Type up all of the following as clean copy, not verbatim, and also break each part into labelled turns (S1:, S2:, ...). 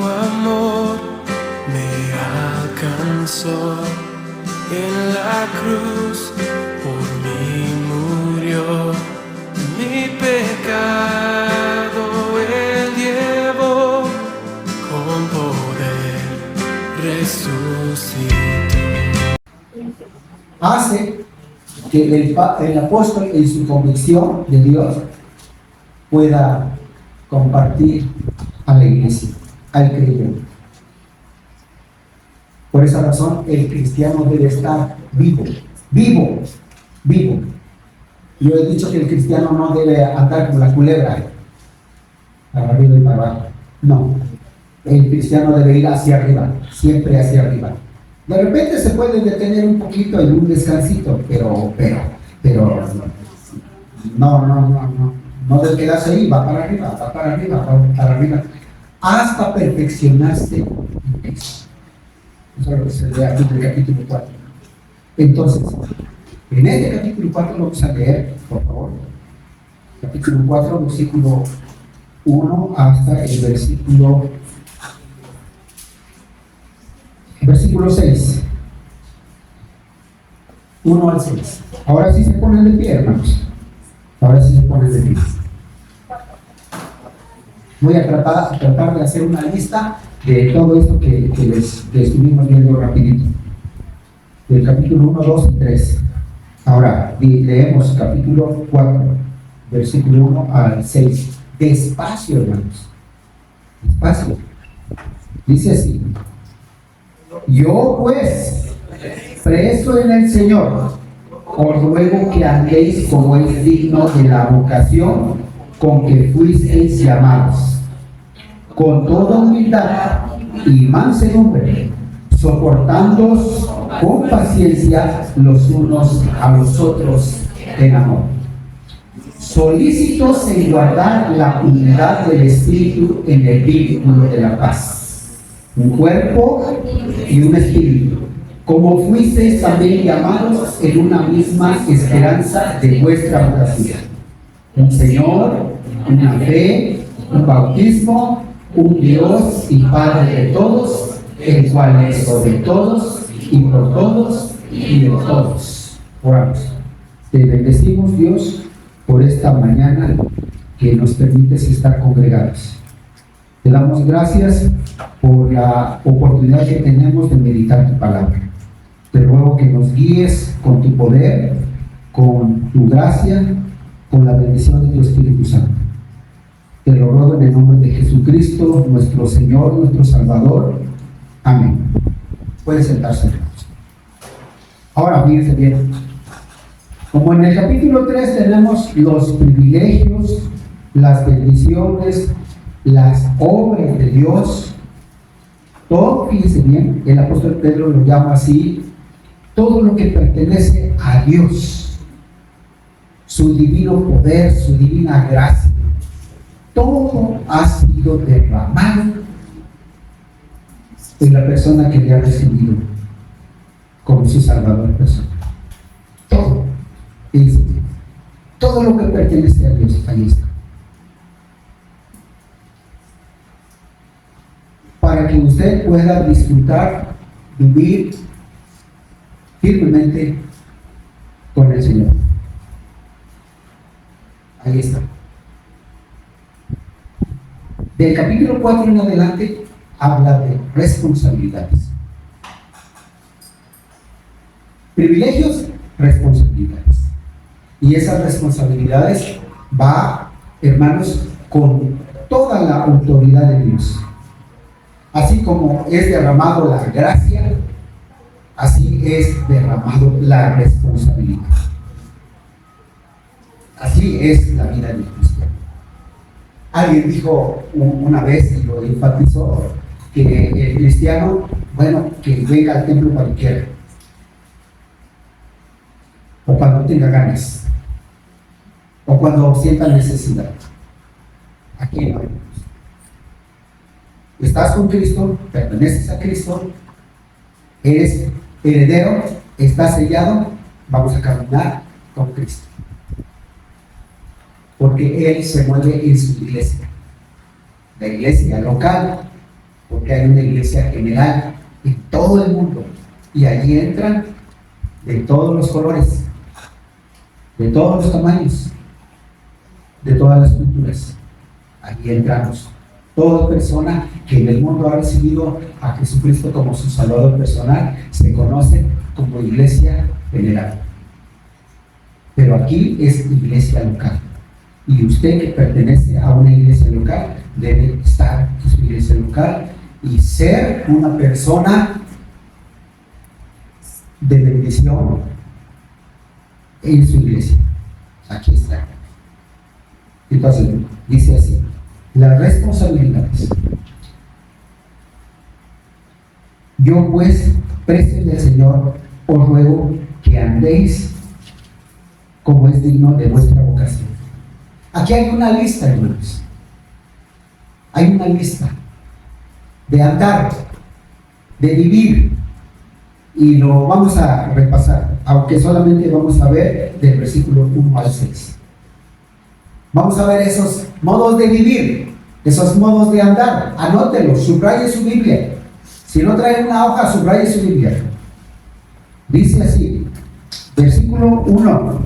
S1: amor me alcanzó. En la cruz por mí murió. Mi pecado Él llevó. Con poder resucitó.
S2: Hace que el apóstol en su convicción de Dios pueda compartir a la iglesia, al creyente. Por esa razón el cristiano debe estar vivo. Yo he dicho que el cristiano no debe andar como la culebra, para arriba y para abajo. No, el cristiano debe ir hacia arriba, siempre hacia arriba. De repente se puede detener un poquito en un descansito, pero no debe quedarse ahí, va para arriba, hasta perfeccionarse en Cristo. Eso es lo que se lee aquí en el capítulo 4. Entonces, en este capítulo 4 vamos a leer, por favor, capítulo 4, versículo 1 hasta el versículo 6. 1 al 6. Ahora sí se ponen de pie, hermanos. Ahora sí se ponen de pie. Voy a tratar de hacer una lista de todo esto que estuvimos viendo rapidito. Del capítulo 1, 2 y 3. Ahora leemos capítulo 4, versículo 1 al 6. Despacio, hermanos. Despacio. Dice así: yo pues, preso en el Señor, os ruego que andéis como es digno de la vocación con que fuisteis llamados, con toda humildad y mansedumbre, soportándoos con paciencia los unos a los otros en amor, solícitos en guardar la unidad del Espíritu en el vínculo de la paz, un cuerpo y un espíritu, como fuisteis también llamados en una misma esperanza de vuestra vocación, un Señor, una fe, un bautismo, un Dios y Padre de todos, el cual es sobre todos y por todos y de todos. Oramos. Te bendecimos, Dios, por esta mañana que nos permites estar congregados. Te damos gracias por la oportunidad que tenemos de meditar tu palabra. Te ruego que nos guíes con tu poder, con tu gracia, con la bendición de tu Espíritu Santo. Te lo ruego en el nombre de Jesucristo, nuestro Señor, nuestro Salvador. Amén. Pueden sentarse. Ahora, fíjense bien. Como en el capítulo 3 tenemos los privilegios, las bendiciones, las obras de Dios, todo, fíjense bien, el apóstol Pedro lo llama así, todo lo que pertenece a Dios, su divino poder, su divina gracia, todo ha sido derramado en la persona que le ha recibido como su Salvador personal. Todo, fíjense bien, todo lo que pertenece a Dios, ahí está. Para que usted pueda disfrutar, vivir firmemente con el Señor. Ahí está. Del capítulo 4 en adelante habla de responsabilidades. Privilegios, responsabilidades. Y esas responsabilidades va, hermanos, con toda la autoridad de Dios. Así como es derramado la gracia, así es derramado la responsabilidad. Así es la vida del cristiano. Alguien dijo una vez, y lo enfatizó, que el cristiano, bueno, que venga al templo cuando quiera, o cuando tenga ganas, o cuando sienta necesidad. Aquí no. Estás con Cristo, perteneces a Cristo, eres heredero, estás sellado, vamos a caminar con Cristo. Porque Él se mueve en su iglesia, la iglesia local, porque hay una iglesia general en todo el mundo, y allí entran de todos los colores, de todos los tamaños, de todas las culturas. Allí entramos. Toda persona que en el mundo ha recibido a Jesucristo como su Salvador personal se conoce como iglesia general. Pero aquí es iglesia local. Y usted que pertenece a una iglesia local debe estar en su iglesia local y ser una persona de bendición en su iglesia. Aquí está. Entonces, dice así: las responsabilidades. Yo pues, preso del Señor, os ruego que andéis como es digno de vuestra vocación. Aquí hay una lista, hermanos. Hay una lista de andar, de vivir, y lo vamos a repasar, aunque solamente vamos a ver del versículo 1 al 6. Vamos a ver esos modos de vivir, esos modos de andar. Anótelos, subraye su Biblia. Si no trae una hoja, subraye su Biblia. Dice así, versículo 1: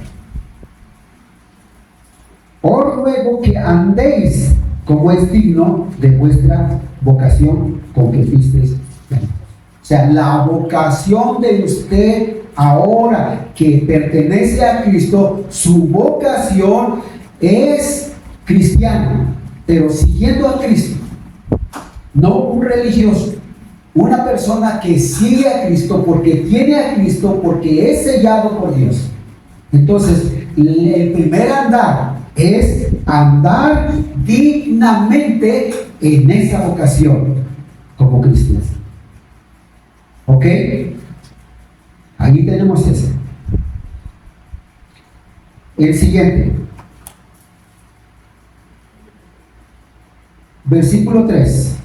S2: os ruego que andéis como es digno de vuestra vocación con que fuisteis llamados. O sea, la vocación de usted ahora que pertenece a Cristo, su vocación es cristiana, pero siguiendo a Cristo, no un religioso, una persona que sigue a Cristo porque tiene a Cristo, porque es sellado por Dios. Entonces, el primer andar es andar dignamente en esa vocación como cristianos. ¿Ok? Allí tenemos ese. El siguiente. Versículo 3.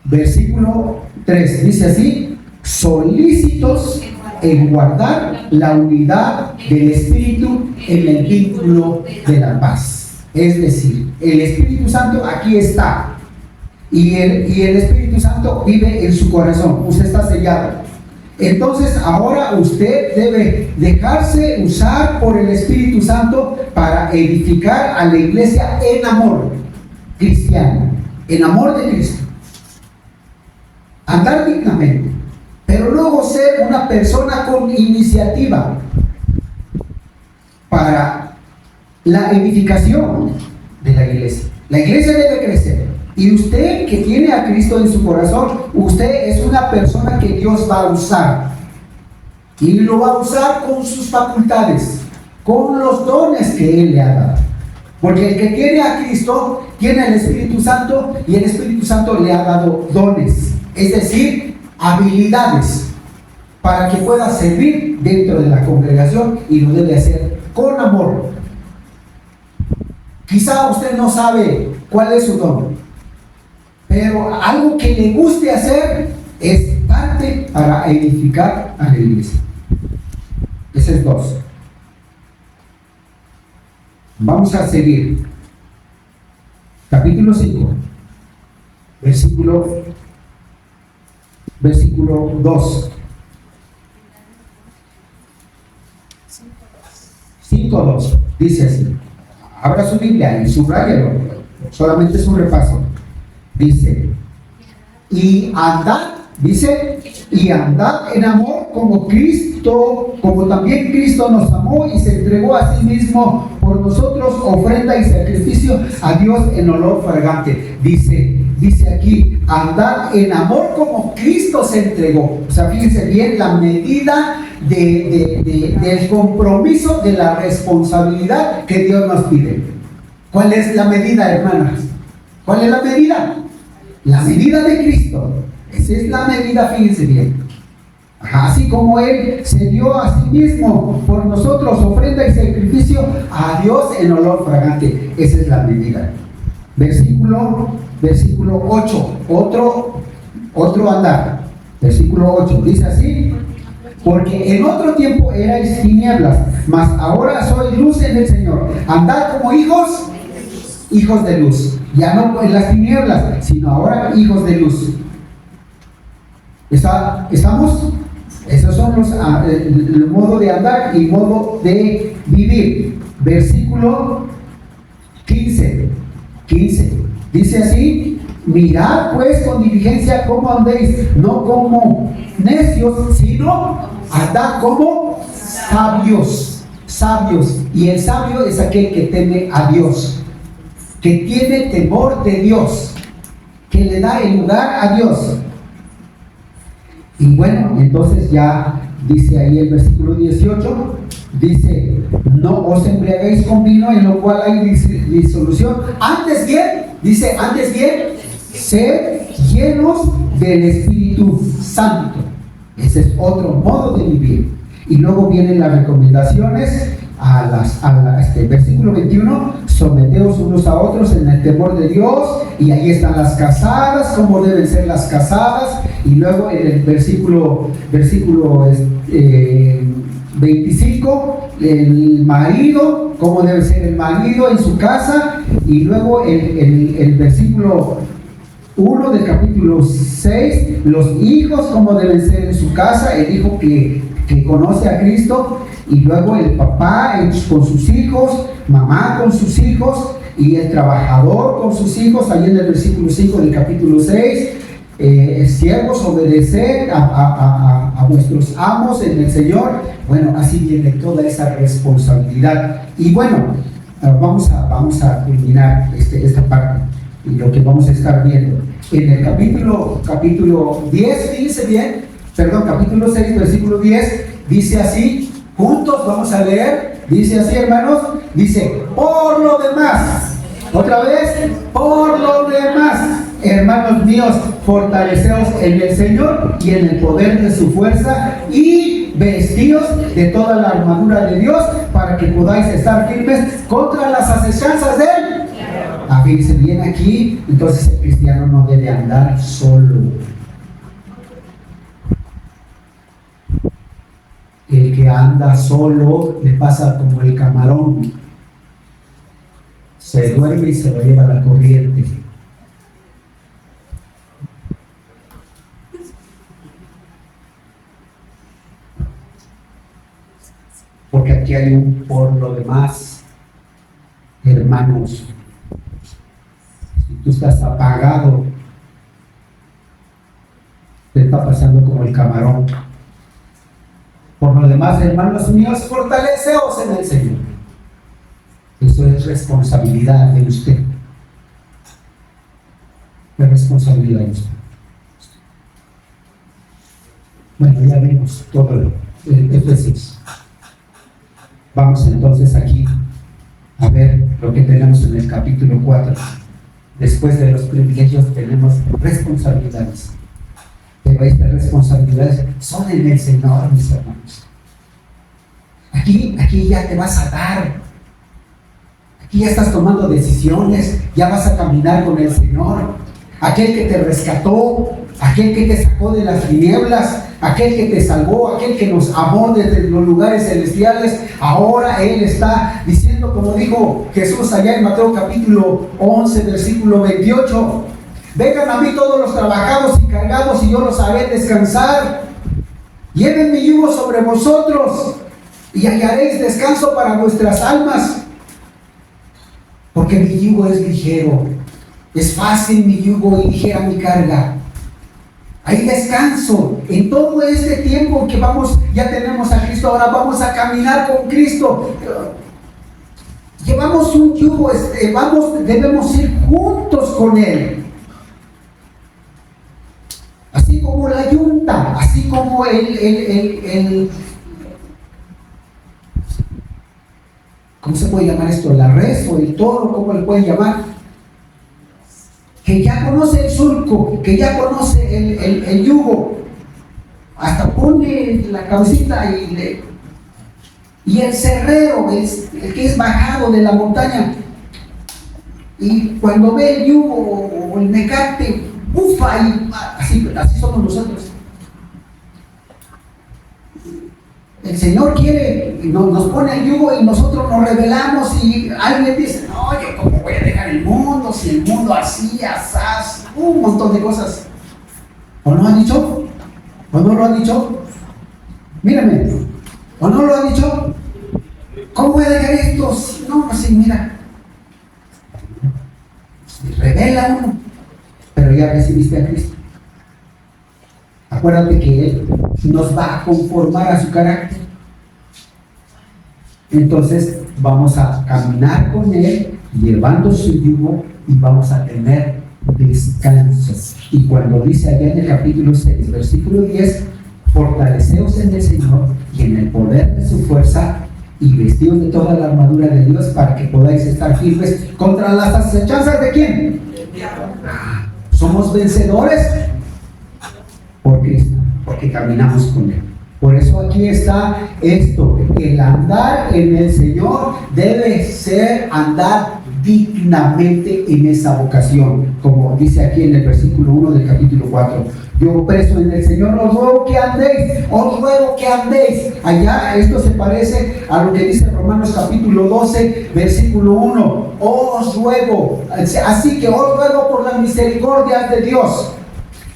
S2: Versículo 3 dice así: solícitos en guardar la unidad del Espíritu en el vínculo de la paz. Es decir, el Espíritu Santo aquí está, y el Espíritu Santo vive en su corazón. Usted está sellado. Entonces ahora usted debe dejarse usar por el Espíritu Santo para edificar a la iglesia en amor cristiano, en amor de Cristo. Andar dignamente, pero luego ser una persona con iniciativa para la edificación de la iglesia. La iglesia debe crecer, y usted que tiene a Cristo en su corazón, usted es una persona que Dios va a usar, y lo va a usar con sus facultades, con los dones que Él le ha dado. Porque el que tiene a Cristo tiene el Espíritu Santo, y el Espíritu Santo le ha dado dones, es decir, habilidades para que pueda servir dentro de la congregación, y lo debe hacer con amor. Quizá usted no sabe cuál es su don, pero algo que le guste hacer es parte para edificar a la iglesia. Ese es 2. Vamos a seguir. Capítulo 5, versículo 2. 5:2 dice así. Abra su Biblia y subráyelo. Solamente es un repaso. Dice: y andad, dice, y andad en amor como Cristo, como también Cristo nos amó y se entregó a sí mismo por nosotros, ofrenda y sacrificio a Dios en olor fragante. Dice aquí: andad en amor como Cristo se entregó. O sea, fíjense bien la medida del compromiso, de la responsabilidad que Dios nos pide. ¿Cuál es la medida, hermanas? ¿Cuál es la medida? La medida de Cristo. Esa es la medida, fíjense bien. Así como Él se dio a sí mismo por nosotros, ofrenda y sacrificio a Dios en olor fragante. Esa es la medida. Versículo 8. Otro andar. Versículo 8. Dice así: porque en otro tiempo erais tinieblas, mas ahora sois luz en el Señor. Andad como hijos de luz. ya no en las tinieblas, sino ahora hijos de luz. ¿Estamos? Esos son el modo de andar y modo de vivir. Versículo 15. Dice así: mirad pues con diligencia cómo andéis, no como necios, sino andad como sabios. Y el sabio es aquel que teme a Dios, que tiene temor de Dios, que le da el lugar a Dios. Y bueno, entonces ya dice ahí el versículo 18, dice: no os embriaguéis con vino, en lo cual hay disolución. Antes bien, sed llenos del Espíritu Santo. Ese es otro modo de vivir. Y luego vienen las recomendaciones versículo 21: someteos unos a otros en el temor de Dios. Y ahí están las casadas, cómo deben ser las casadas. Y luego en el versículo 25, el marido, cómo debe ser el marido en su casa. Y luego el versículo 1 del capítulo 6, los hijos, cómo deben ser en su casa, el hijo que conoce a Cristo. Y luego el papá con sus hijos, mamá con sus hijos, y el trabajador con sus hijos, ahí en el versículo 5 del capítulo 6. Siervos, obedecer a vuestros amos en el Señor. Bueno, así viene toda esa responsabilidad. Y bueno, vamos a culminar esta parte y lo que vamos a estar viendo en el capítulo 10, fíjense bien, capítulo 6, versículo 10, dice así. Juntos vamos a leer, dice así, hermanos, dice: por lo demás, otra vez, por lo demás, hermanos míos, fortaleceos en el Señor y en el poder de su fuerza, y vestidos de toda la armadura de Dios, para que podáis estar firmes contra las asechanzas de Él. Fíjense bien aquí, entonces el cristiano no debe andar solo. El que anda solo le pasa como el camarón, se duerme y se lo lleva la corriente. Porque aquí hay un por lo demás, hermanos. Si tú estás apagado, te está pasando como el camarón. Por lo demás, hermanos míos, fortaleceos en el Señor. Eso es responsabilidad de usted. Es responsabilidad de usted. Bueno, ya vimos todo el Efesios. Vamos entonces aquí a ver lo que tenemos en el capítulo 4. Después de los privilegios tenemos responsabilidades. Pero estas responsabilidades son en el Señor, mis hermanos. Aquí ya te vas a dar. Aquí ya estás tomando decisiones, ya vas a caminar con el Señor. Aquel que te rescató, aquel que te sacó de las tinieblas, aquel que te salvó, aquel que nos amó desde los lugares celestiales. Ahora Él está diciendo, como dijo Jesús allá en Mateo capítulo 11, versículo 28: vengan a mí todos los trabajados y cargados, y yo los haré descansar. Lleven mi yugo sobre vosotros, y hallaréis descanso para vuestras almas. Porque mi yugo es ligero, es fácil mi yugo y ligera mi carga. Hay descanso en todo este tiempo que ya tenemos a Cristo. Ahora vamos a caminar con Cristo. Llevamos un yugo, debemos ir juntos con Él. Así como la yunta, así como ¿cómo se puede llamar esto? La res o el toro, ¿cómo le pueden llamar? Que ya conoce el surco, que ya conoce el yugo, hasta pone la cabecita y el cerrero, el que es bajado de la montaña, y cuando ve el yugo o el mecate, bufa, y así somos nosotros. El Señor quiere, nos pone el yugo y nosotros nos rebelamos, y alguien dice: no, yo cómo voy a dejar el mundo, si el mundo así, asás, un montón de cosas. ¿O no ha dicho? ¿O no lo ha dicho? Mírame, ¿o no lo ha dicho? ¿Cómo voy a dejar esto? No, así, mira. Se revela uno, pero ya recibiste a Cristo. Acuérdate que Él nos va a conformar a su carácter. Entonces vamos a caminar con Él, llevando su yugo, y vamos a tener descanso. Y cuando dice allá en el capítulo 6, versículo 10, fortaleceos en el Señor y en el poder de su fuerza, y vestidos de toda la armadura de Dios, para que podáis estar firmes contra las acechanzas ¿de quién? Somos vencedores por Cristo, porque caminamos con Él. Por eso aquí está esto: el andar en el Señor debe ser andar dignamente en esa vocación, como dice aquí en el versículo 1 del capítulo 4. Yo preso en el Señor, os ruego que andéis. Allá esto se parece a lo que dice Romanos capítulo 12, versículo 1. Os ruego, así que os ruego por las misericordias de Dios,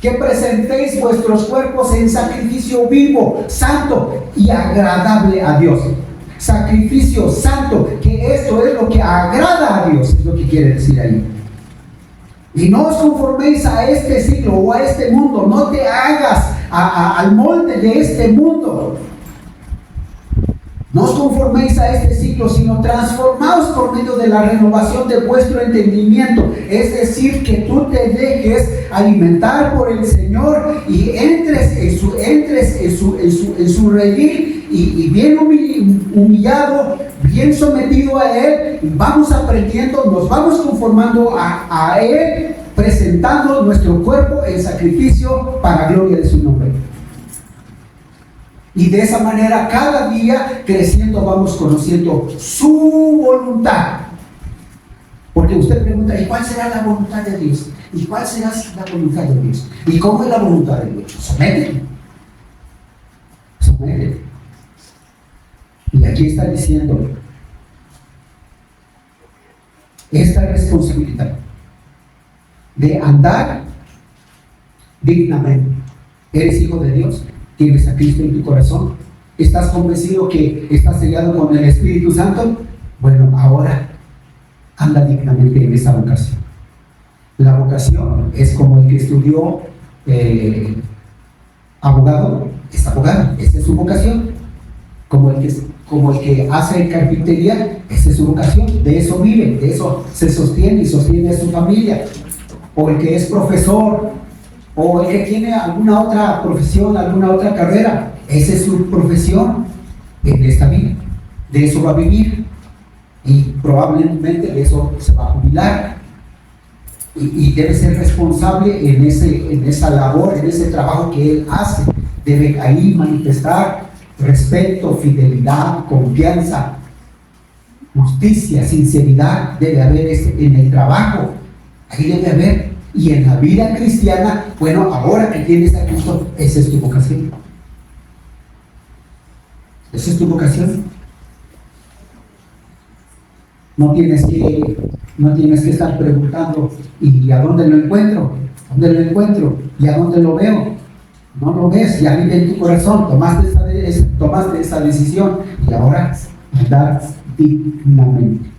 S2: que presentéis vuestros cuerpos en sacrificio vivo, santo y agradable a Dios. Sacrificio santo, que esto es lo que agrada a Dios, es lo que quiere decir ahí. Y no os conforméis a este siglo o a este mundo, no te hagas al molde de este mundo. No os conforméis a este siglo, sino transformaos por medio de la renovación de vuestro entendimiento. Es decir, que tú te dejes alimentar por el Señor y entres en su redil, y bien humillado, bien sometido a Él. Vamos aprendiendo, nos vamos conformando a Él, presentando nuestro cuerpo en sacrificio para gloria de su nombre. Y de esa manera, cada día creciendo, vamos conociendo su voluntad. Porque usted pregunta: ¿y cuál será la voluntad de Dios? ¿Y cuál será la voluntad de Dios? ¿Y cómo es la voluntad de Dios? Sométete. Y aquí está diciendo esta responsabilidad de andar dignamente. ¿Eres hijo de Dios? ¿Tienes a Cristo en tu corazón? ¿Estás convencido que estás sellado con el Espíritu Santo? Bueno, ahora anda dignamente en esa vocación. La vocación es como el que estudió abogado, es abogado, esa es su vocación. Como el que hace carpintería, esa es su vocación, de eso vive, de eso se sostiene y sostiene a su familia. O el que es profesor, o el que tiene alguna otra profesión, alguna otra carrera, esa es su profesión en esta vida, de eso va a vivir, y probablemente de eso se va a jubilar, y debe ser responsable en esa labor, en ese trabajo que él hace. Debe ahí manifestar respeto, fidelidad, confianza, justicia, sinceridad. Debe haber en el trabajo, ahí debe haber. Y en la vida cristiana, bueno, ahora que tienes a Cristo, esa es tu vocación. Esa es tu vocación. No tienes que estar preguntando: ¿y a dónde lo encuentro? ¿Dónde lo encuentro? ¿Y a dónde lo veo? No lo ves, ya vive en tu corazón, tomaste esa decisión, y ahora andar dignamente.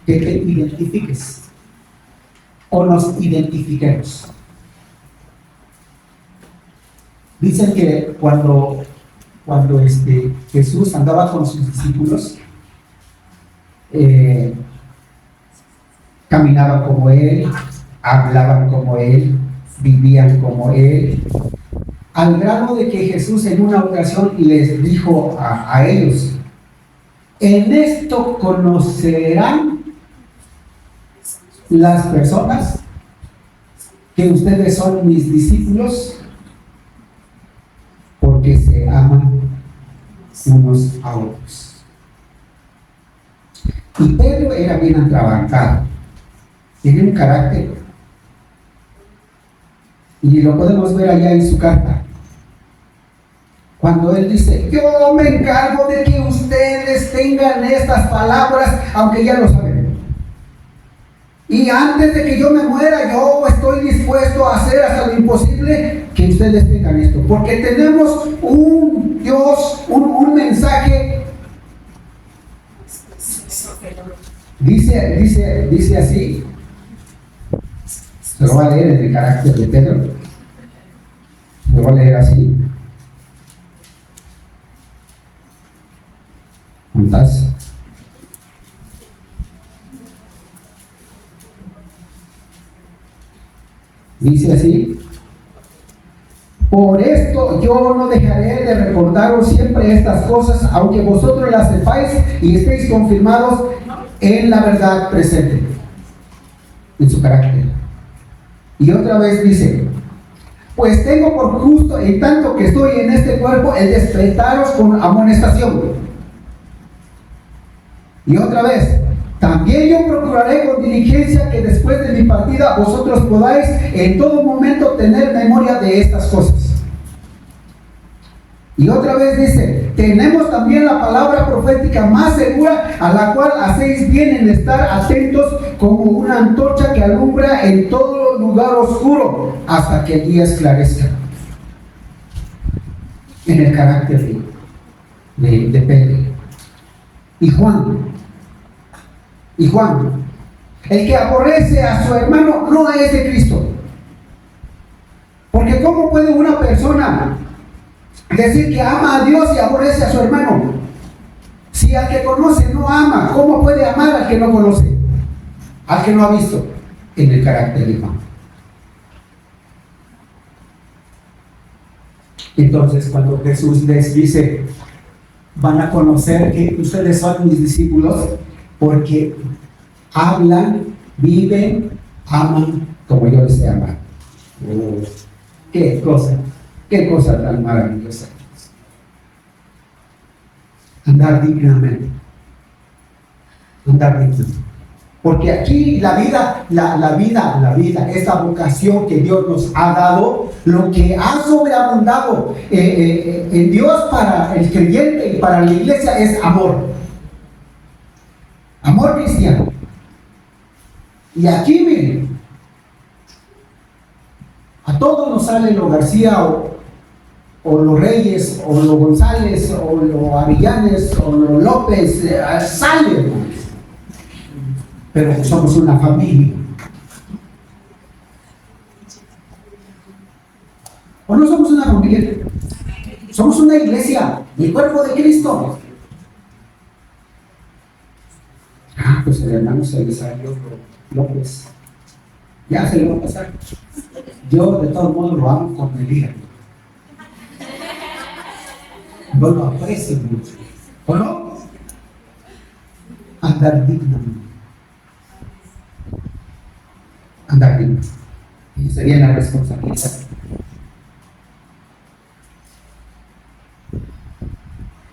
S2: Que te identifiques, o nos identifiquemos. Dicen que cuando Jesús andaba con sus discípulos, caminaban como Él, hablaban como Él, vivían como Él, al grado de que Jesús en una ocasión les dijo a ellos: en esto conocerán las personas que ustedes son mis discípulos, porque se aman unos a otros. Y Pedro era bien atrabancado, tiene un carácter, y lo podemos ver allá en su carta. Cuando Él dice, yo me encargo de que ustedes tengan estas palabras, aunque ya lo saben. Y antes de que yo me muera, yo estoy dispuesto a hacer hasta lo imposible que ustedes tengan esto. Porque tenemos un Dios, un mensaje. Dice así. Se lo va a leer en el carácter de Pedro. Se lo va a leer así. ¿Estás? Dice así: por esto yo no dejaré de recordaros siempre estas cosas, aunque vosotros las sepáis y estéis confirmados en la verdad presente, en su carácter. Y otra vez dice: pues tengo por justo, en tanto que estoy en este cuerpo, el despertaros con amonestación. Y otra vez: también yo procuraré con diligencia que después de mi partida vosotros podáis en todo momento tener memoria de estas cosas. Y otra vez dice: tenemos también la palabra profética más segura, a la cual hacéis bien en estar atentos como una antorcha que alumbra en todo lugar oscuro hasta que el día esclarezca. En el carácter de Pedro. Y Juan, el que aborrece a su hermano no es de Cristo. Porque ¿cómo puede una persona decir que ama a Dios y aborrece a su hermano? Si al que conoce no ama, ¿cómo puede amar al que no conoce? Al que no ha visto. En el carácter de Juan. Entonces, cuando Jesús les dice: van a conocer que ustedes son mis discípulos porque hablan, viven, aman como yo les he amado. Qué cosa tan maravillosa. Andar dignamente. Porque aquí la vida, esta vocación que Dios nos ha dado, lo que ha sobreabundado en Dios para el creyente y para la iglesia es amor. Amor cristiano. Y aquí, miren, a todos nos sale lo García o los Reyes o los González o los Avellanes o los López, sale, pero somos una familia. ¿O no somos una familia? Somos una iglesia, el cuerpo de Cristo. Pues el hermano Celisario López, ya se le va a pasar. Yo de todos modos lo amo con el hígado. No lo aprecio mucho. ¿O no? Andar dignamente. Y sería la responsabilidad.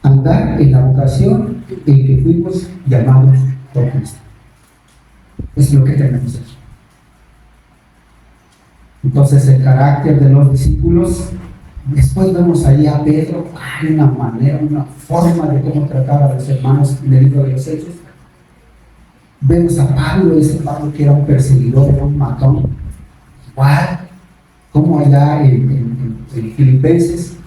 S2: Andar en la vocación en que fuimos llamados por Cristo. Es lo que tenemos que hacer. Entonces, el carácter de los discípulos. Después vemos ahí a Pedro. Hay una manera, una forma de cómo tratar a los hermanos en el libro de los Hechos. Vemos a Pablo, ese Pablo que era un perseguidor, era un matón. Igual, como allá en Filipenses,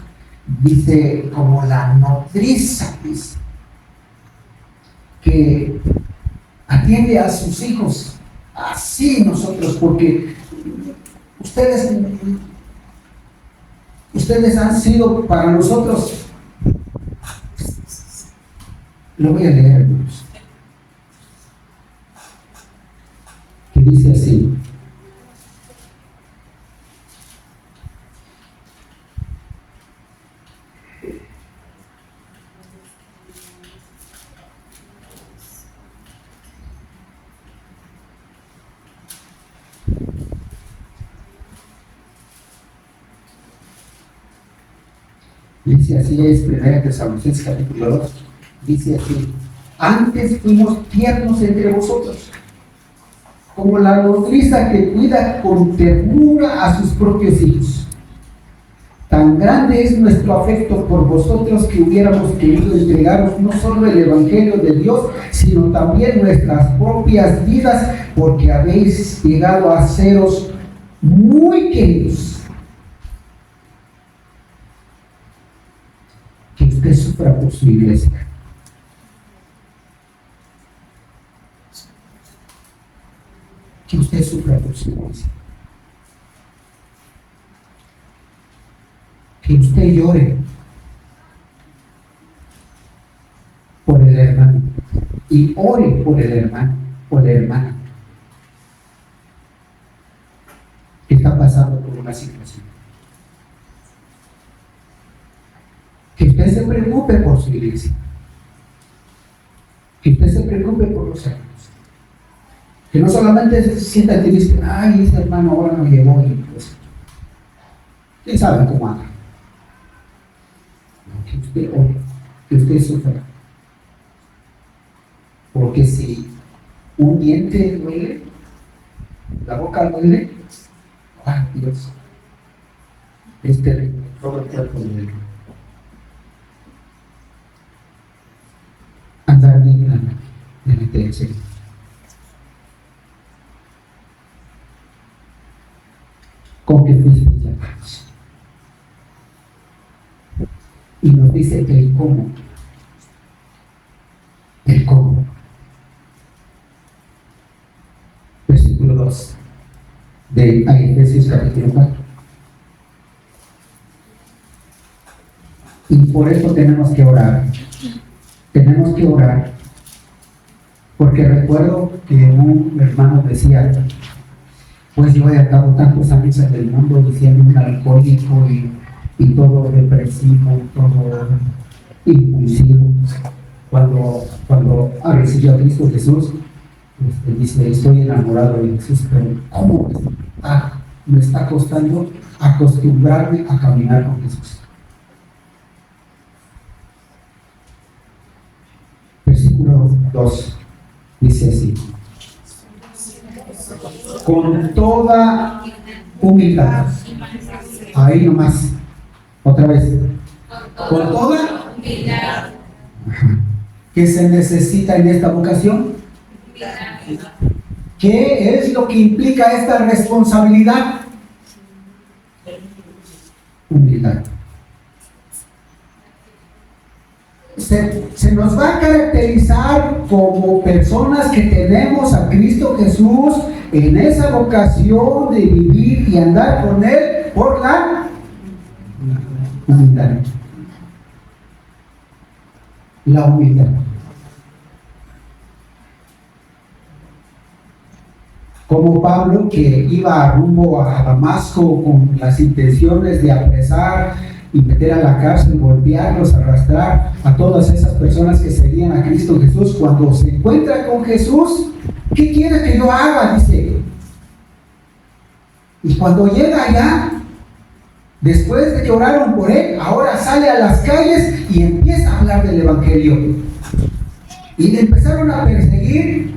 S2: dice, como la nodriza, dice, que atiende a sus hijos. Así nosotros, porque ustedes han sido para nosotros. Lo voy a leer, hermanos. Que dice así: dice así, es 1 Tesalonicenses capítulo 2, dice así: antes fuimos tiernos entre vosotros, como la nodriza que cuida con ternura a sus propios hijos. Tan grande es nuestro afecto por vosotros que hubiéramos querido entregaros no solo el Evangelio de Dios, sino también nuestras propias vidas, porque habéis llegado a seros muy queridos. Que usted sufra por su iglesia. Que usted sufra por su iglesia. Que usted llore por el hermano y ore por el hermano o la hermana que está pasando por una situación. Que usted se preocupe por su iglesia. Que usted se preocupe por los hermanos. Que no solamente se sienta triste, ay, ese hermano ahora no llegó y pues, ¿quién sabe cómo anda? Que usted ore, que usted sufra. Porque si un diente duele, la boca duele, ¡ay, Dios! Todo el cuerpo duele. Andar dignamente delante del Señor. Con que fuiste llamados. Y nos dice que el cómo. El cómo. Versículo 2 de Efesios capítulo 4. Y por eso tenemos que orar. Tenemos que orar. Porque recuerdo que un hermano decía, pues yo he estado tantos años en el mundo diciendo un alcohólico y todo depresivo, todo impulsivo. Cuando recibió a Cristo Jesús, dice, estoy enamorado de Jesús, pero ¿cómo me está costando acostumbrarme a caminar con Jesús? Versículo 2 dice así: con toda humildad. Ahí nomás. Otra vez. Con toda humildad. ¿Qué se necesita en esta vocación? ¿Qué es lo que implica esta responsabilidad? Humildad. Se nos va a caracterizar como personas que tenemos a Cristo Jesús en esa vocación de vivir y andar con Él por la humildad. La humildad. Como Pablo, que iba rumbo a Damasco con las intenciones de apresar y meter a la cárcel, golpearlos, arrastrar a todas esas personas que seguían a Cristo Jesús. Cuando se encuentra con Jesús, ¿qué quiere que yo haga? Dice. Y cuando llega allá, después de que oraron por él, ahora sale a las calles y empieza a hablar del Evangelio. Y le empezaron a perseguir,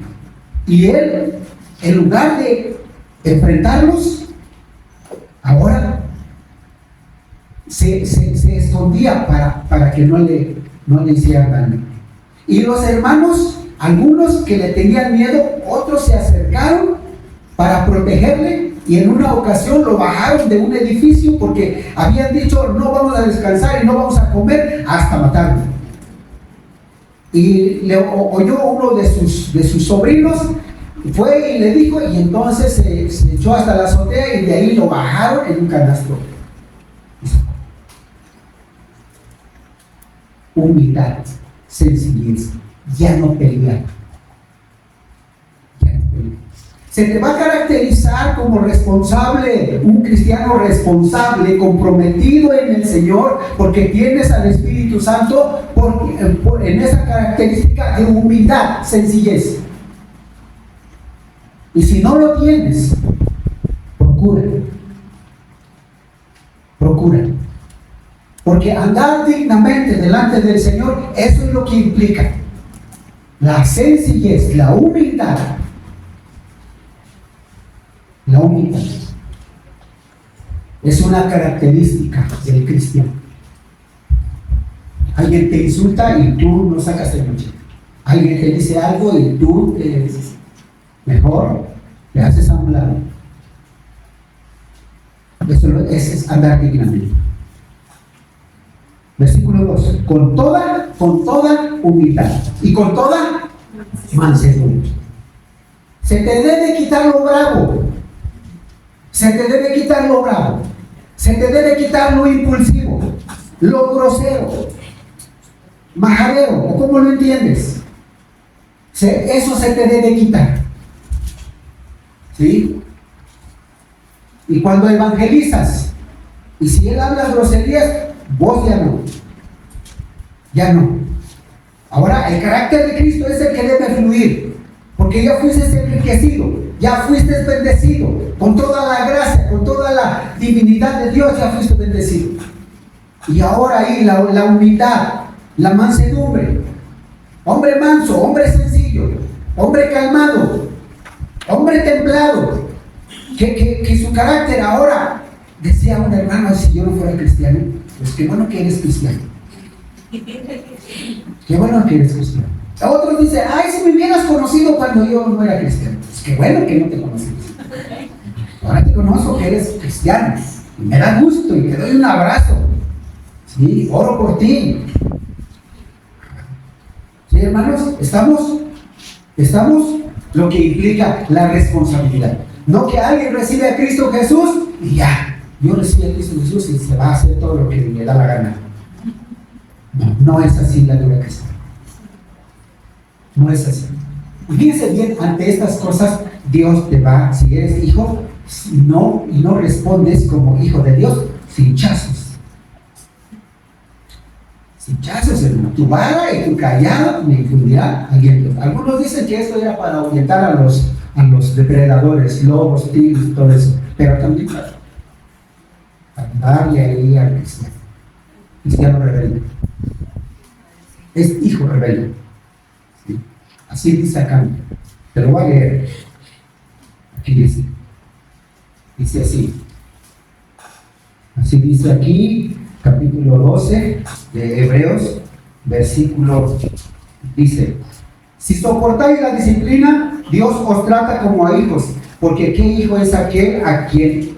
S2: y él, en lugar de enfrentarlos, ahora se escondía para que no le hicieran daño. Y los hermanos, algunos que le tenían miedo, otros se acercaron para protegerle, y en una ocasión lo bajaron de un edificio porque habían dicho, no vamos a descansar y no vamos a comer hasta matarlo. Y le oyó uno de sus sobrinos, fue y le dijo, y entonces se echó hasta la azotea y de ahí lo bajaron en un canasto. Humildad, sencillez, ya no pelear. Se te va a caracterizar como responsable, un cristiano responsable, comprometido en el Señor, porque tienes al Espíritu Santo en esa característica de humildad, sencillez. Y si no lo tienes, procura. Porque andar dignamente delante del Señor, eso es lo que implica la sencillez, la humildad. La humildad. Es una característica del cristiano. Alguien te insulta y tú no sacas el machete. Alguien te dice algo y tú mejor le haces a un lado. Eso es andar dignamente. Versículo 2. Con toda humildad y con toda mansedumbre. Se te debe quitar lo bravo. Se te debe quitar lo bravo. Se te debe quitar lo impulsivo, lo grosero, majadero, ¿o cómo lo entiendes? Eso se te debe quitar. ¿Sí? Y cuando evangelizas, y si él habla groserías, vos ya no. Ya no. Ahora, el carácter de Cristo es el que debe fluir, porque ya fuiste enriquecido, ya fuiste bendecido, con toda la gracia, con toda la divinidad de Dios, ya fuiste bendecido. Y ahora ahí la humildad, la mansedumbre, hombre manso, hombre sencillo, hombre calmado, hombre templado, que su carácter ahora, decía un hermano, si yo no fuera cristiano, pues qué bueno que eres cristiano. Qué bueno que eres cristiano. A otros dice, ay, si me hubieras conocido cuando yo no era cristiano. Pues qué bueno que no te conocí. Ahora te conozco que eres cristiano. Y me da gusto y te doy un abrazo. Sí, oro por ti. Sí, hermanos, estamos lo que implica la responsabilidad. No que alguien recibe a Cristo Jesús y ya, yo recibí a Cristo Jesús y se va a hacer todo lo que le da la gana. No es así la vida cristiana. No es así. Y fíjense bien, ante estas cosas, Dios te va, si eres hijo, y no respondes como hijo de Dios, cinchazos. Cinchazos, hermano. Tu vara y tu callado me infundirán aliento. Algunos dicen que esto era para ahuyentar a los depredadores, lobos, tigres y todo eso, pero también para darle ahí al cristiano rebelde. Es hijo rebelde. ¿Sí? Así dice acá. Te lo voy a leer. Aquí dice. Dice así. Así dice aquí, capítulo 12 de Hebreos, versículo, dice: si soportáis la disciplina, Dios os trata como a hijos, porque ¿qué hijo es aquel a quien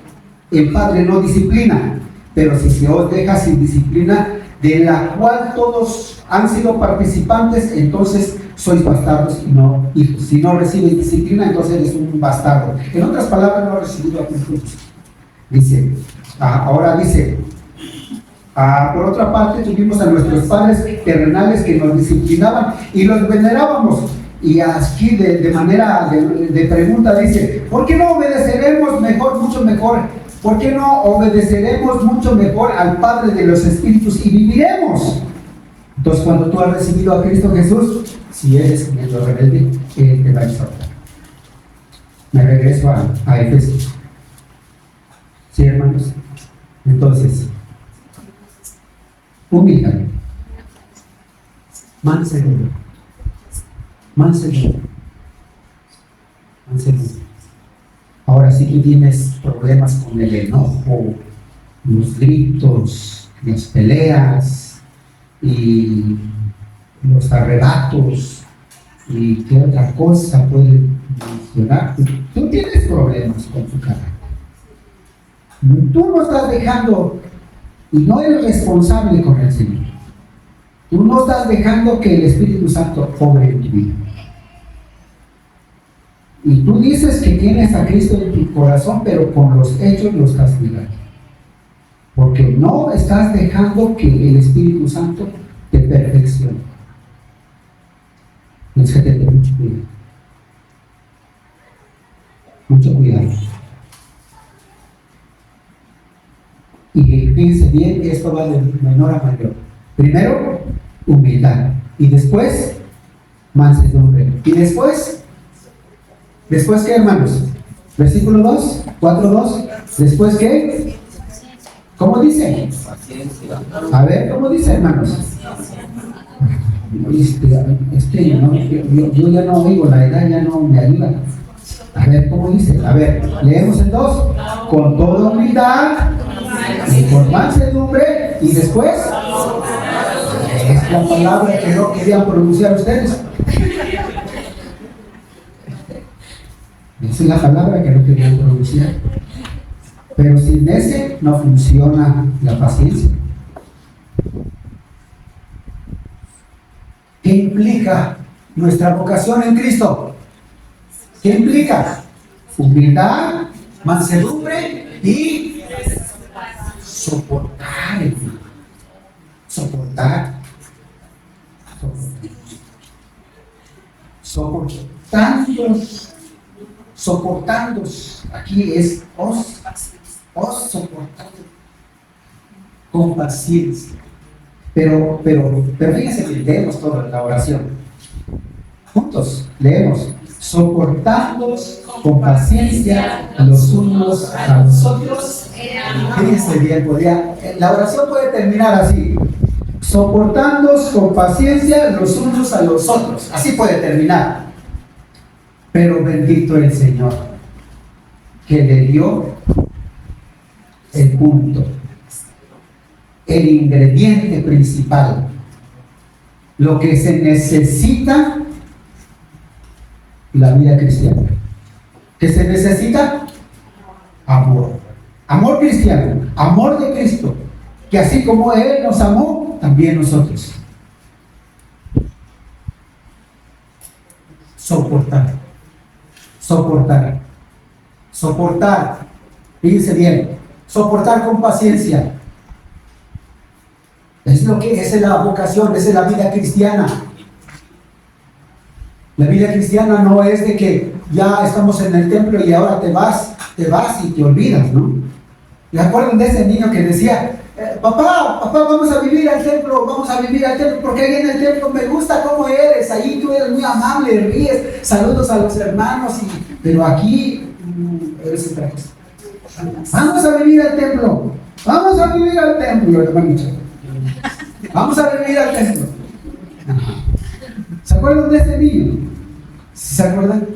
S2: el Padre no disciplina? Pero si se os deja sin disciplina, de la cual todos han sido participantes, entonces sois bastardos y no hijos. Si no recibes disciplina, entonces eres un bastardo. En otras palabras, no has recibido a Cristo. Dice, ahora dice, por otra parte, tuvimos a nuestros padres terrenales que nos disciplinaban y los venerábamos. Y aquí de manera de pregunta dice, ¿por qué no obedeceremos mucho mejor? ¿Por qué no obedeceremos mucho mejor al Padre de los Espíritus y viviremos? Entonces, cuando tú has recibido a Cristo Jesús, si eres medio rebelde, Él te va a exhortar. Me regreso a Efesios. ¿Sí, hermanos? Entonces, humildad, mansedumbre, mansedumbre. Ahora, si tú tienes problemas con el enojo, los gritos, las peleas y los arrebatos y qué otra cosa puede mencionar, tú tienes problemas con tu carácter. Tú no estás dejando y no eres responsable con el Señor. Tú no estás dejando que el Espíritu Santo obre en tu vida. Y tú dices que tienes a Cristo en tu corazón, pero con los hechos lo estás cuidando. Porque no estás dejando que el Espíritu Santo te perfeccione. Es que te tengo mucho cuidado. Mucho cuidado. Y fíjense bien, esto va de menor a mayor. Primero, humildad. Y después, mansedumbre. Y después ¿qué, hermanos? Versículo 2, 4:2. ¿Después qué? ¿Cómo dice? A ver, ¿cómo dice, hermanos? Yo ya no oigo, la edad ya no me ayuda. A ver, ¿cómo dice? A ver, leemos el 2. Con toda humildad Y por mansedumbre, y después, es la palabra que no querían pronunciar ustedes. Esa es la palabra que no querían pronunciar. Pero sin ese no funciona la paciencia. ¿Qué implica nuestra vocación en Cristo? ¿Qué implica? Humildad, mansedumbre y soportar, hermano. Soportar. Soportando. Aquí es os soportando con paciencia. Pero fíjense que leemos toda la oración. Juntos, leemos. Soportando con paciencia los unos a los otros. Fíjense bien, la oración puede terminar así. Soportando con paciencia los unos a los otros. Así puede terminar. Pero bendito el Señor, que le dio el punto, el ingrediente principal, lo que se necesita la vida cristiana. ¿Qué se necesita? Amor. Amor cristiano, amor de Cristo, que así como Él nos amó, también nosotros. Soportar. Fíjense bien, soportar con paciencia. Esa es la vocación, esa es la vida cristiana. La vida cristiana no es de que ya estamos en el templo y ahora te vas y te olvidas, ¿no? ¿Se acuerdan de ese niño que decía, papá, vamos a vivir al templo, porque ahí en el templo me gusta cómo eres, ahí tú eres muy amable, ríes, saludos a los hermanos, pero aquí eres otra cosa. Vamos a vivir al templo, hermano. Vamos a vivir al templo. ¿Se acuerdan de ese niño? ¿Sí se acuerdan?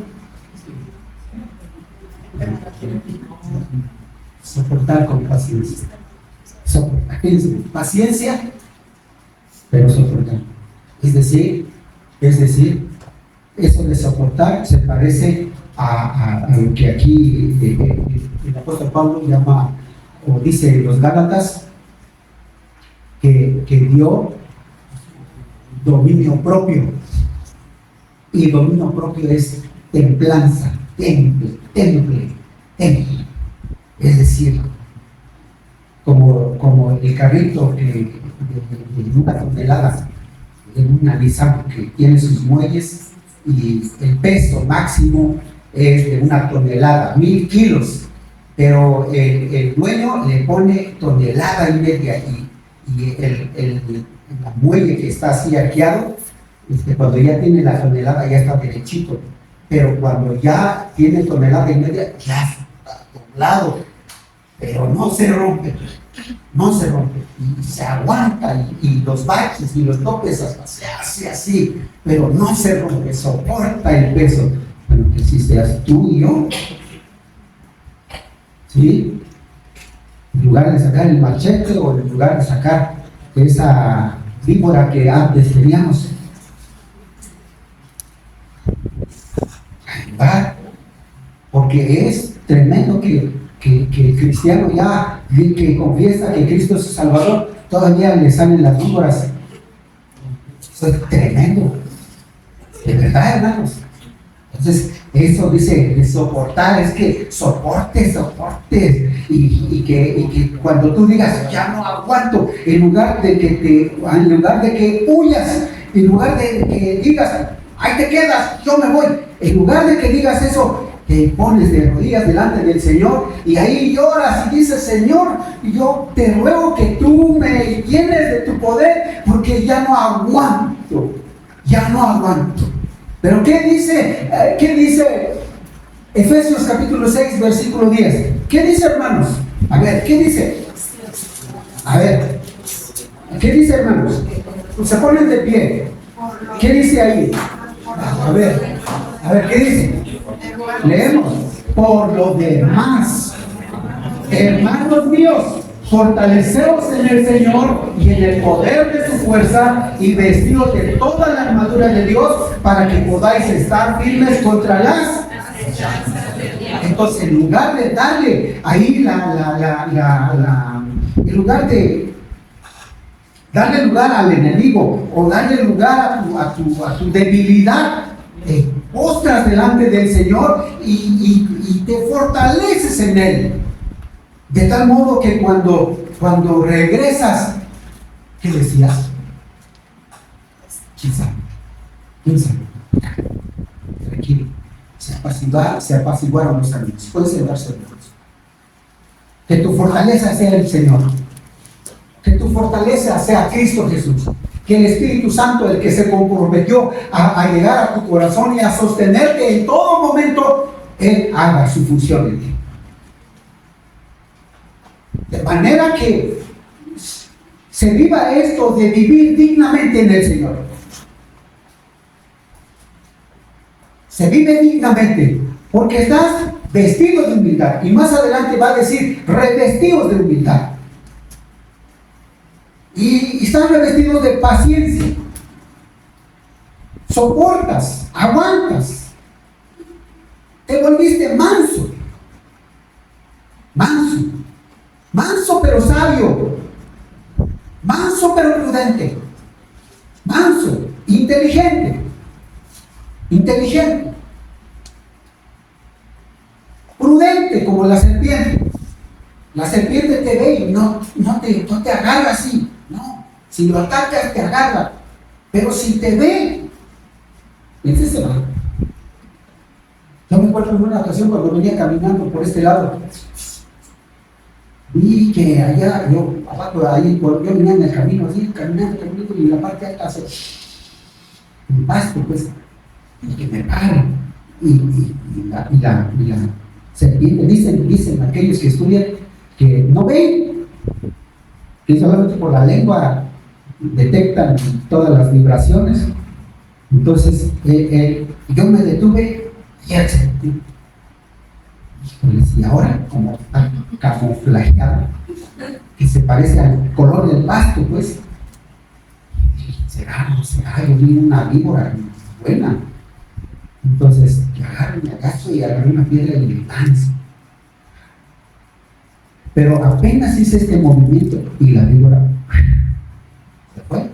S2: Soportar con paciencia. Paciencia, pero soportar. Es decir, eso de soportar se parece a lo que aquí el apóstol Pablo llama, o dice en los Gálatas, que dio dominio propio. Y dominio propio es templanza, temple. Es decir, como el carrito de una tonelada, de una Nissan que tiene sus muelles y el peso máximo es de 1 tonelada, 1000 kilos, pero el dueño le pone 1,5 toneladas y el muelle que está así arqueado, cuando ya tiene la tonelada ya está derechito, pero cuando ya tiene 1,5 toneladas ya está doblado, pero no se rompe, y se aguanta, y los baches y los topes hasta se hace así, pero no se rompe, soporta el peso. Bueno, que si seas tú y yo, ¿sí? En lugar de sacar el machete o en lugar de sacar esa víbora que antes teníamos, ayudar, porque es tremendo que el cristiano ya que confiesa que Cristo es su Salvador, todavía le salen las víboras. Eso es tremendo, de verdad, hermanos. Entonces, eso dice de soportar, es que soportes, y que cuando tú digas, ya no aguanto, en lugar de que huyas, en lugar de que digas, ahí te quedas, yo me voy, en lugar de que digas eso, te pones de rodillas delante del Señor y ahí lloras y dices, Señor, yo te ruego que tú me llenes de tu poder, porque ya no aguanto. Pero ¿qué dice Efesios capítulo 6, versículo 10? ¿Qué dice, hermanos? A ver, ¿qué dice? ¿Qué dice, hermanos? Se ponen de pie. ¿Qué dice ahí? A ver, ¿qué dice? Leemos. Por lo demás, hermanos míos, Fortaleceos en el Señor y en el poder de su fuerza, y vestidos de toda la armadura de Dios, para que podáis estar firmes contra las. Entonces, en lugar de darle ahí en lugar de darle lugar al enemigo o darle lugar a tu debilidad, te postras delante del Señor y te fortaleces en Él. De tal modo que cuando regresas, ¿qué decías? ¿Quién sabe? Tranquilo. Se apaciguaron los amigos. Puedes sentarse. Que tu fortaleza sea el Señor. Que tu fortaleza sea Cristo Jesús. Que el Espíritu Santo, el que se comprometió a llegar a tu corazón y a sostenerte en todo momento, Él haga su función en ti. De manera que se viva esto de vivir dignamente en el Señor. Se vive dignamente porque estás vestido de humildad. Y más adelante va a decir revestidos de humildad. Y estás revestidos de paciencia. Soportas, aguantas. Te volviste manso. Manso pero sabio. Manso pero prudente. Manso, inteligente. Prudente como la serpiente. La serpiente te ve y no te agarra así. No. Si lo atacas, te agarra. Pero si te ve, ese se va. Yo me acuerdo en una ocasión cuando venía caminando por este lado. Vi que allá, yo venía en el camino así, caminando, y en la parte alta hace un pasto, pues, y que me paren. Y la serpiente, dicen aquellos que estudian que no ven, que solamente por la lengua detectan todas las vibraciones. Entonces, yo me detuve y él sentí. Y ahora, como está camuflajeado, que se parece al color del pasto, pues, será, yo vi una víbora buena. Entonces, me agacho y agarré una piedra y me lanzo. Pero apenas hice este movimiento y la víbora se fue.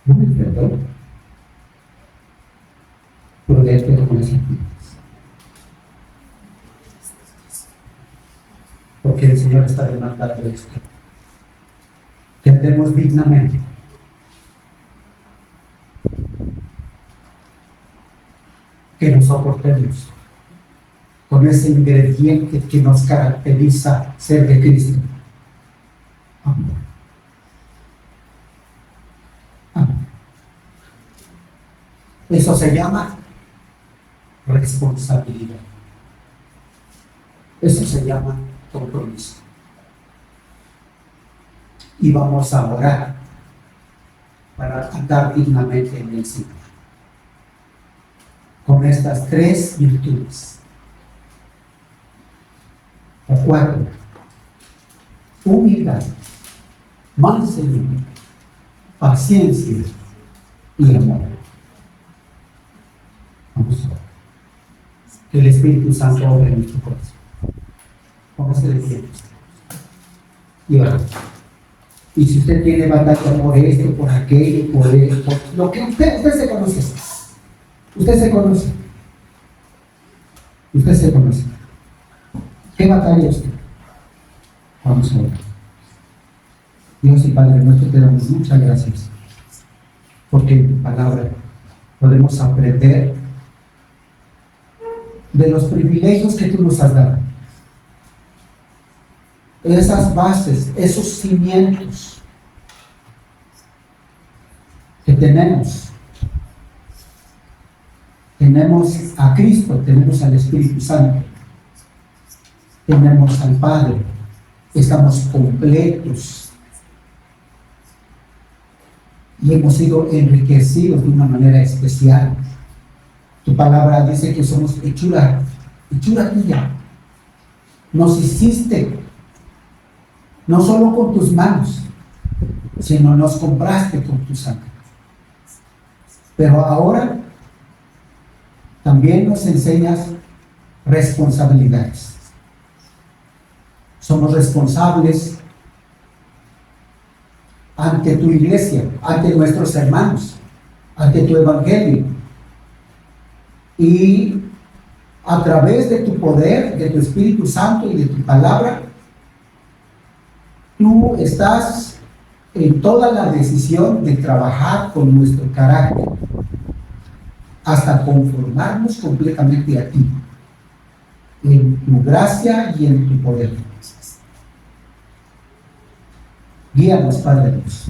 S2: No me enfrentó. Prudente como las serpientes. Porque el Señor está demandando esto. Que andemos dignamente. Que nos soportemos con ese ingrediente que nos caracteriza ser de Cristo. Amor. Eso se llama responsabilidad. Eso se llama compromiso. Y vamos a orar para andar dignamente en el Señor. Con estas tres virtudes. O 4. Humildad, mansedumbre, paciencia y amor. Vamos a orar. Que el Espíritu Santo obre en nuestro corazón. Póngase de pie. Y ora. Y si usted tiene batalla por esto, por aquello, por lo que usted se conoce. Usted se conoce. ¿Qué batalla usted? Vamos a orar. Dios y Padre nuestro, te damos muchas gracias. Porque en tu palabra podemos aprender de los privilegios que tú nos has dado. Esas bases, esos cimientos que tenemos. Tenemos a Cristo, tenemos al Espíritu Santo, tenemos al Padre, estamos completos y hemos sido enriquecidos de una manera especial. Tu palabra dice que somos hechura tuya. Nos hiciste no solo con tus manos, sino nos compraste con tu sangre. Pero ahora también nos enseñas responsabilidades. Somos responsables ante tu iglesia, ante nuestros hermanos, ante tu evangelio. Y a través de tu poder, de tu Espíritu Santo y de tu palabra, tú estás en toda la decisión de trabajar con nuestro carácter hasta conformarnos completamente a ti, en tu gracia y en tu poder. Guíanos, Padre Dios,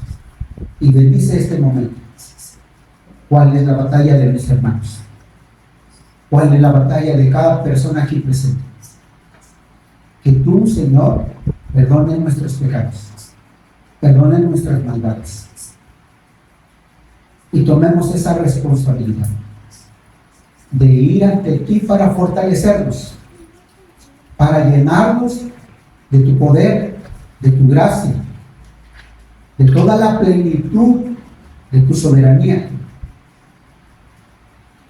S2: y bendice este momento. ¿Cuál es la batalla de mis hermanos? ¿Cuál es la batalla de cada persona aquí presente? Que tú, Señor, perdone nuestros pecados, perdone nuestras maldades, y tomemos esa responsabilidad de ir ante ti para fortalecernos, para llenarnos de tu poder, de tu gracia, de toda la plenitud de tu soberanía,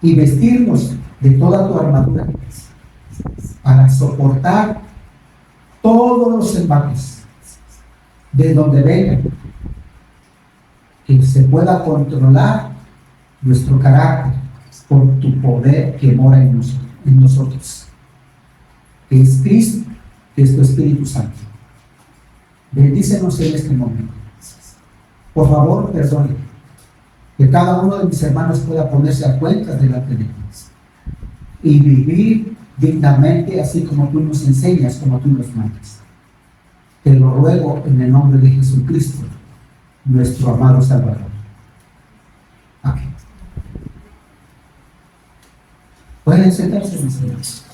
S2: y vestirnos de toda tu armadura para soportar todos los embates de donde vengan, que se pueda controlar nuestro carácter por tu poder que mora en nosotros, que es Cristo, que es tu Espíritu Santo. Bendícenos en este momento. Por favor, perdone, que cada uno de mis hermanos pueda ponerse a cuenta delante de Dios y vivir dignamente así como tú nos enseñas, como tú nos mandas. Te lo ruego en el nombre de Jesucristo, nuestro amado Salvador. Amén. Pueden sentarse, mis hermanos.